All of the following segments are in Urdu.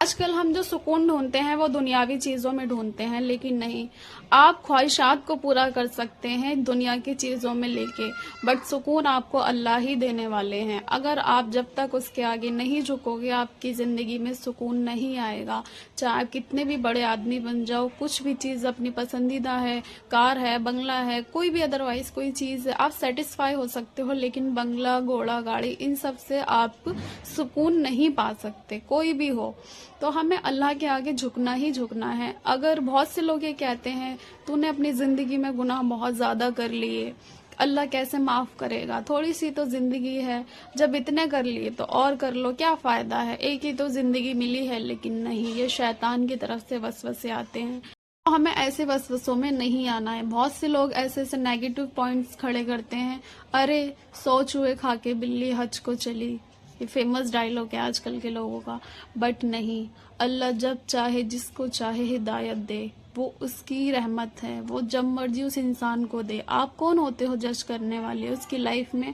آج کل ہم جو سکون ڈھونڈتے ہیں وہ دنیاوی چیزوں میں ڈھونڈتے ہیں، لیکن نہیں، آپ خواہشات کو پورا کر سکتے ہیں دنیا کی چیزوں میں لے کے، بٹ سکون آپ کو اللہ ہی دینے والے ہیں۔ اگر آپ جب تک اس کے آگے نہیں جھکو گے، آپ کی زندگی میں سکون نہیں آئے گا۔ چاہے آپ کتنے بھی بڑے آدمی بن جاؤ، کچھ بھی چیز اپنی پسندیدہ ہے، کار ہے، بنگلہ ہے، کوئی بھی ادروائز کوئی چیز ہے، آپ سیٹسفائی ہو سکتے ہو، لیکن بنگلہ، گھوڑا، گاڑی، ان سب سے آپ سکون نہیں پا سکتے، کوئی بھی ہو۔ تو ہمیں اللہ کے آگے جھکنا ہی جھکنا ہے۔ اگر بہت سے لوگ یہ کہتے ہیں تو نے اپنی زندگی میں گناہ بہت زیادہ کر لیے، اللہ کیسے معاف کرے گا، تھوڑی سی تو زندگی ہے، جب اتنے کر لیے تو اور کر لو، کیا فائدہ ہے، ایک ہی تو زندگی ملی ہے۔ لیکن نہیں، یہ شیطان کی طرف سے وسوسے آتے ہیں، ہمیں ایسے وسوسوں میں نہیں آنا ہے۔ بہت سے لوگ ایسے نیگیٹو پوائنٹس کھڑے کرتے ہیں، ارے 100 چوہے کھا کے بلی حج کو چلی، یہ فیمس ڈائلاگ ہے آج کل کے لوگوں کا، بٹ نہیں، اللہ جب چاہے جس کو چاہے ہدایت دے، وہ اس کی رحمت ہے، وہ جب مرضی اس انسان کو دے۔ آپ کون ہوتے ہو جج کرنے والے؟ اس کی لائف میں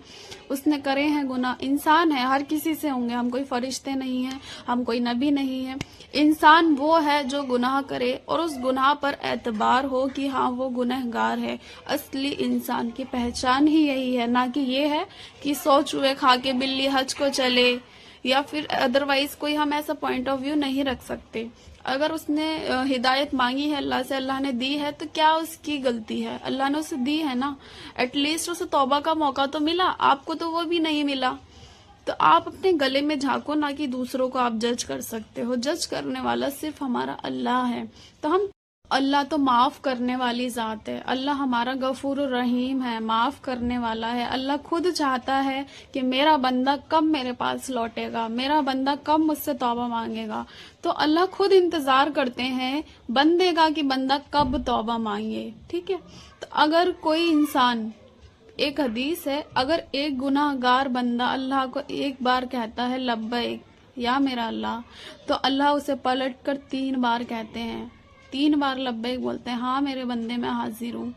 اس نے کرے ہیں گناہ، انسان ہے، ہر کسی سے ہوں گے، ہم کوئی فرشتے نہیں ہیں، ہم کوئی نبی نہیں ہیں۔ انسان وہ ہے جو گناہ کرے اور اس گناہ پر اعتبار ہو کہ ہاں وہ گنہگار ہے۔ اصلی انسان کی پہچان ہی یہی ہے، نہ کہ یہ ہے کہ 100 چوہے کھا کے بلی حج کو چلے، یا پھر ادروائز کوئی ہم ایسا پوائنٹ آف ویو نہیں رکھ سکتے۔ اگر اس نے ہدایت مانگی ہے اللہ سے، اللہ نے دی ہے، تو کیا اس کی غلطی ہے؟ اللہ نے اسے دی ہے نا، ایٹ لیسٹ اسے توبہ کا موقع تو ملا، آپ کو تو وہ بھی نہیں ملا۔ تو آپ اپنے گلے میں جھانکو، نہ کہ دوسروں کو آپ جج کر سکتے ہو۔ جج کرنے والا صرف ہمارا اللہ ہے۔ تو اللہ تو معاف کرنے والی ذات ہے، اللہ ہمارا غفور الرحیم ہے، معاف کرنے والا ہے۔ اللہ خود چاہتا ہے کہ میرا بندہ کب میرے پاس لوٹے گا، میرا بندہ کب مجھ سے توبہ مانگے گا۔ تو اللہ خود انتظار کرتے ہیں بندے کا کہ بندہ کب توبہ مانگے، ٹھیک ہے۔ تو اگر کوئی انسان، ایک حدیث ہے، اگر ایک گناہ گار بندہ اللہ کو ایک بار کہتا ہے لبیک یا میرا اللہ، تو اللہ اسے پلٹ کر 3 بار کہتے ہیں، 3 بار لبیک بولتے ہیں، ہاں میرے بندے میں حاضر ہوں،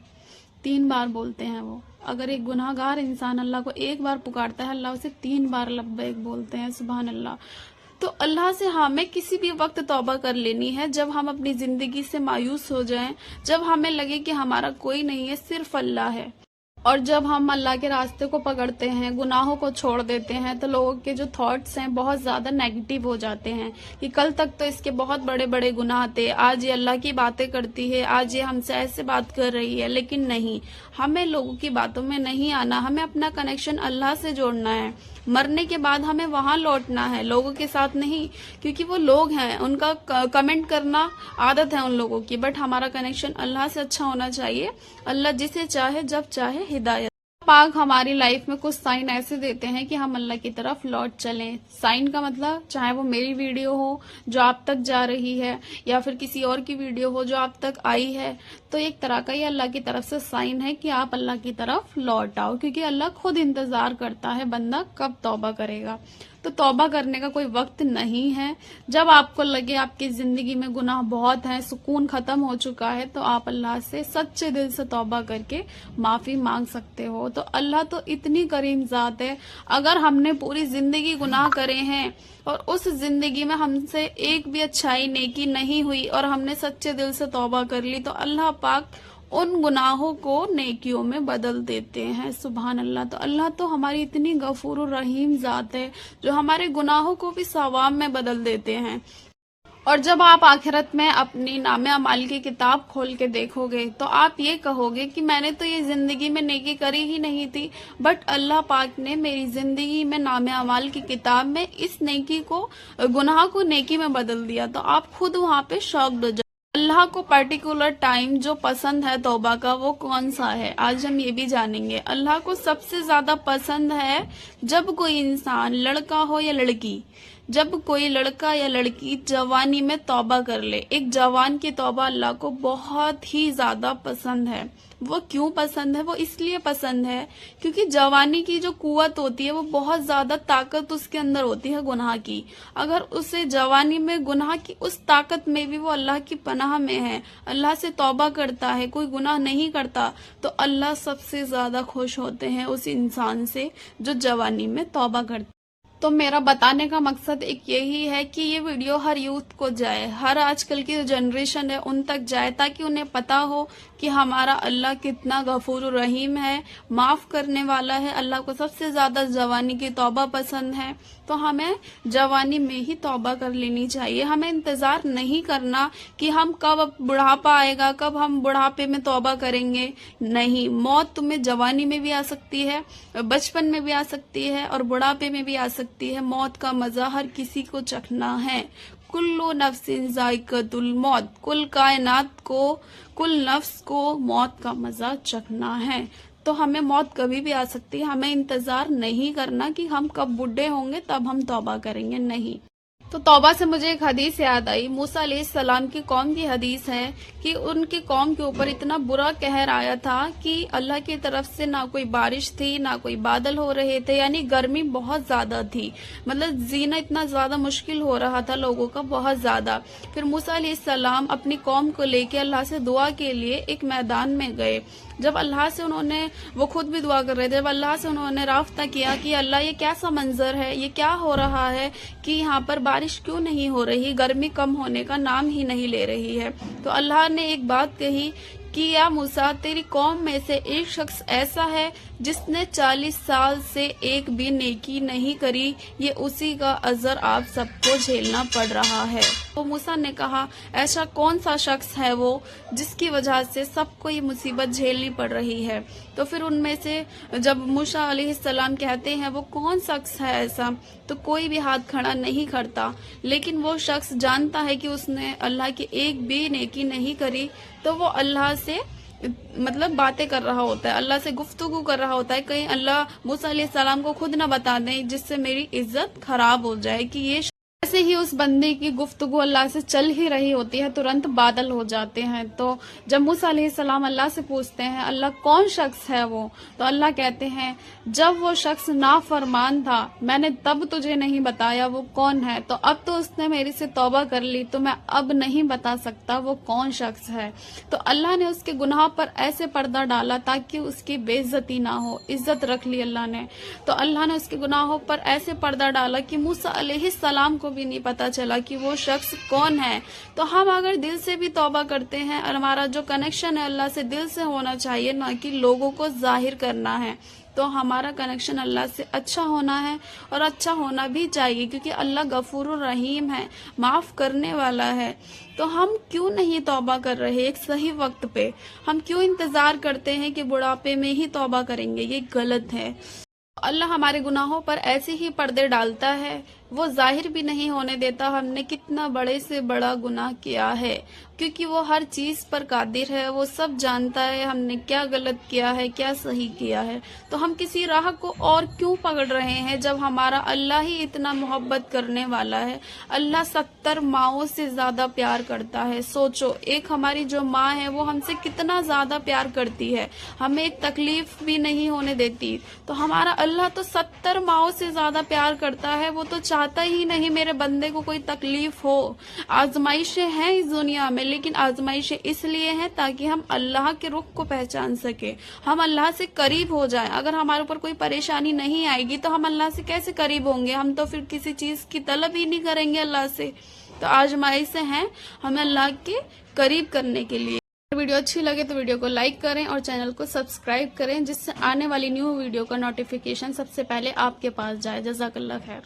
3 بار بولتے ہیں وہ۔ اگر ایک گناہ گار انسان اللہ کو ایک بار پکارتا ہے، اللہ اسے 3 بار لبیک بولتے ہیں، سبحان اللہ۔ تو اللہ سے ہمیں کسی بھی وقت توبہ کر لینی ہے، جب ہم اپنی زندگی سے مایوس ہو جائیں، جب ہمیں لگے کہ ہمارا کوئی نہیں ہے، صرف اللہ ہے۔ اور جب ہم اللہ کے راستے کو پکڑتے ہیں، گناہوں کو چھوڑ دیتے ہیں، تو لوگوں کے جو تھاٹس ہیں بہت زیادہ نیگیٹو ہو جاتے ہیں کہ کل تک تو اس کے بہت بڑے بڑے گناہ تھے، آج یہ اللہ کی باتیں کرتی ہے، آج یہ ہم سے ایسے بات کر رہی ہے۔ لیکن نہیں، ہمیں لوگوں کی باتوں میں نہیں آنا، ہمیں اپنا کنیکشن اللہ سے جوڑنا ہے۔ مرنے کے بعد ہمیں وہاں لوٹنا ہے، لوگوں کے ساتھ نہیں، کیونکہ وہ لوگ ہیں، ان کا کمنٹ کرنا عادت ہے ان لوگوں کی، بٹ ہمارا کنیکشن اللہ سے اچھا ہونا چاہیے۔ اللہ جسے چاہے جب چاہے ہدایت پاک ہماری لائف میں کچھ سائن ایسے دیتے ہیں کہ ہم اللہ کی طرف لوٹ چلیں۔ سائن کا مطلب چاہے وہ میری ویڈیو ہو جو آپ تک جا رہی ہے، یا پھر کسی اور کی ویڈیو ہو جو آپ تک آئی ہے، تو ایک طرح کا یہ اللہ کی طرف سے سائن ہے کہ آپ اللہ کی طرف لوٹ آؤ، کیونکہ اللہ خود انتظار کرتا ہے بندہ کب توبہ کرے گا۔ تو توبہ کرنے کا کوئی وقت نہیں ہے۔ جب آپ کو لگے آپ کی زندگی میں گناہ بہت ہیں، سکون ختم ہو چکا ہے، تو آپ اللہ سے سچے دل سے توبہ کر کے معافی مانگ سکتے ہو۔ تو اللہ تو اتنی کریم ذات ہے، اگر ہم نے پوری زندگی گناہ کرے ہیں اور اس زندگی میں ہم سے ایک بھی اچھائی نیکی نہیں ہوئی اور ہم نے سچے دل سے توبہ کر لی، تو اللہ پاک ان گناہوں کو نیکیوں میں بدل دیتے ہیں، سبحان اللہ۔ تو اللہ تو ہماری اتنی غفور الرحیم ذات ہے جو ہمارے گناہوں کو بھی ثواب میں بدل دیتے ہیں۔ اور جب آپ آخرت میں اپنی نام اعمال کی کتاب کھول کے دیکھو گے تو آپ یہ کہو گے کہ میں نے تو یہ زندگی میں نیکی کری ہی نہیں تھی، بٹ اللہ پاک نے میری زندگی میں نام اعمال کی کتاب میں اس نیکی کو، گناہ کو نیکی میں بدل دیا۔ تو آپ خود وہاں پہ شاکڈ ہو جائیں۔ اللہ کو پرٹیکولر ٹائم جو پسند ہے توبہ کا، وہ کون سا ہے، آج ہم یہ بھی جانیں گے۔ اللہ کو سب سے زیادہ پسند ہے جب کوئی انسان، لڑکا ہو یا لڑکی، جب کوئی لڑکا یا لڑکی جوانی میں توبہ کر لے۔ ایک جوان کی توبہ اللہ کو بہت ہی زیادہ پسند ہے۔ وہ کیوں پسند ہے؟ وہ اس لیے پسند ہے کیونکہ جوانی کی جو قوت ہوتی ہے، وہ بہت زیادہ طاقت اس کے اندر ہوتی ہے گناہ کی۔ اگر اسے جوانی میں گناہ کی اس طاقت میں بھی وہ اللہ کی پناہ میں ہے، اللہ سے توبہ کرتا ہے، کوئی گناہ نہیں کرتا، تو اللہ سب سے زیادہ خوش ہوتے ہیں اس انسان سے جو جوانی میں توبہ کرتا ہے۔ تو میرا بتانے کا مقصد ایک یہی ہے کہ یہ ویڈیو ہر یوتھ کو جائے، ہر آج کل کی جو جنریشن ہے ان تک جائے، تاکہ انہیں پتا ہو کہ ہمارا اللہ کتنا غفور الرحیم ہے، معاف کرنے والا ہے۔ اللہ کو سب سے زیادہ جوانی کی توبہ پسند ہے، تو ہمیں جوانی میں ہی توبہ کر لینی چاہیے۔ ہمیں انتظار نہیں کرنا کہ ہم کب بڑھاپا آئے گا، کب ہم بڑھاپے میں توبہ کریں گے۔ نہیں، موت تمہیں جوانی میں بھی آ سکتی ہے، بچپن میں بھی آ سکتی ہے، اور بڑھاپے میں بھی آ سکتی ہے۔ موت کا مزہ ہر کسی کو چکھنا ہے۔ کلو نفس ذائقۃ الموت، کل کائنات کو، کل نفس کو موت کا مزہ چکھنا ہے۔ تو ہمیں موت کبھی بھی آ سکتی ہے، ہمیں انتظار نہیں کرنا کہ ہم کب بڈھے ہوں گے تب ہم توبہ کریں گے، نہیں۔ تو توبہ سے مجھے ایک حدیث یاد آئی، موسیٰ علیہ السلام کی قوم کی حدیث ہے کہ ان کی قوم کے اوپر اتنا برا قہر آیا تھا کہ اللہ کی طرف سے نہ کوئی بارش تھی، نہ کوئی بادل ہو رہے تھے، یعنی گرمی بہت زیادہ تھی، مطلب جینا اتنا زیادہ مشکل ہو رہا تھا لوگوں کا، بہت زیادہ۔ پھر موسیٰ علیہ السلام اپنی قوم کو لے کے اللہ سے دعا کے لیے ایک میدان میں گئے۔ جب اللہ سے انہوں نے، وہ خود بھی دعا کر رہے تھے، جب اللہ سے انہوں نے رابطہ کیا کہ اللہ یہ کیسا منظر ہے، یہ کیا ہو رہا ہے کہ یہاں پر بارش کیوں نہیں ہو رہی، گرمی کم ہونے کا نام ہی نہیں لے رہی ہے، تو اللہ نے ایک بات کہی کہ یا موسیٰ، تیری قوم میں سے ایک شخص ایسا ہے جس نے 40 سال سے ایک بھی نیکی نہیں کری، یہ اسی کا عذر آپ سب کو جھیلنا پڑ رہا ہے۔ تو موسیٰ نے کہا ایسا کون سا شخص ہے وہ جس کی وجہ سے سب کو یہ مصیبت جھیلنی پڑ رہی ہے؟ تو پھر ان میں سے جب موسیٰ علیہ السلام کہتے ہیں وہ کون شخص ہے ایسا، تو کوئی بھی ہاتھ کھڑا نہیں کرتا، لیکن وہ شخص جانتا ہے کہ اس نے اللہ کی ایک بھی نیکی نہیں کری، تو وہ اللہ سے مطلب باتیں کر رہا ہوتا ہے، اللہ سے گفتگو کر رہا ہوتا ہے، کہیں اللہ موسیٰ علیہ السلام کو خود نہ بتا دیں جس سے میری عزت خراب ہو جائے کہ یہ ایسے ہی اس بندے کی گفتگو اللہ سے چل ہی رہی ہوتی ہے، ترنت بادل ہو جاتے ہیں۔ تو جب موسیٰ علیہ السلام اللہ سے پوچھتے ہیں اللہ کون شخص ہے وہ، تو اللہ کہتے ہیں جب وہ شخص نافرمان تھا میں نے تب تجھے نہیں بتایا وہ کون ہے، تو اب تو اس نے میری سے توبہ کر لی، تو میں اب نہیں بتا سکتا وہ کون شخص ہے۔ تو اللہ نے اس کے گناہ پر ایسے پردہ ڈالا تاکہ اس کی بے عزتی نہ ہو، عزت رکھ لی اللہ نے۔ تو اللہ نے اس کے گناہوں پر ایسے پردہ ڈالا کہ موسیٰ علیہ السلام کو بھی نہیں پتا چلا کہ وہ شخص کون ہے۔ تو ہم اگر دل سے بھی توبہ کرتے ہیں اور ہمارا جو کنیکشن ہے اللہ سے دل سے ہونا چاہیے، نہ کہ لوگوں کو ظاہر کرنا ہے، تو ہمارا کنیکشن اللہ سے اچھا ہونا ہے اور اچھا ہونا بھی چاہیے، کیونکہ اللہ غفور الرحیم ہے، معاف کرنے والا ہے۔ تو ہم کیوں نہیں توبہ کر رہے ایک صحیح وقت پہ؟ ہم کیوں انتظار کرتے ہیں کہ بڑھاپے میں ہی توبہ کریں گے؟ یہ غلط ہے۔ اللہ ہمارے گناہوں پر ایسے ہی پردے ڈالتا ہے، وہ ظاہر بھی نہیں ہونے دیتا ہم نے کتنا بڑے سے بڑا گناہ کیا ہے، کیونکہ وہ ہر چیز پر قادر ہے، وہ سب جانتا ہے ہم نے کیا غلط کیا ہے، کیا صحیح کیا ہے۔ تو ہم کسی راہ کو اور کیوں پکڑ رہے ہیں جب ہمارا اللہ ہی اتنا محبت کرنے والا ہے؟ اللہ 70 ماؤں سے زیادہ پیار کرتا ہے۔ سوچو، ایک ہماری جو ماں ہے وہ ہم سے کتنا زیادہ پیار کرتی ہے، ہمیں ایک تکلیف بھی نہیں ہونے دیتی، تو ہمارا اللہ تو 70 ماؤں سے زیادہ پیار کرتا ہے، وہ تو چاہتا ہی نہیں میرے بندے کو کوئی تکلیف ہو۔ آزمائشیں ہیں اس دنیا میں، لیکن آزمائشیں اس لیے ہیں تاکہ ہم اللہ کے رخ کو پہچان سکیں، ہم اللہ سے قریب ہو جائیں۔ اگر ہمارے اوپر کوئی پریشانی نہیں آئے گی تو ہم اللہ سے کیسے قریب ہوں گے؟ ہم تو پھر کسی چیز کی طلب ہی نہیں کریں گے اللہ سے۔ تو آزمائشیں ہیں ہمیں اللہ کے قریب کرنے کے لیے۔ ویڈیو اچھی لگے تو ویڈیو کو لائک کریں اور چینل کو سبسکرائب کریں، جس سے آنے والی نیو ویڈیو کا نوٹیفیکیشن سب سے پہلے آپ کے پاس جائے۔ جزاک اللہ خیر۔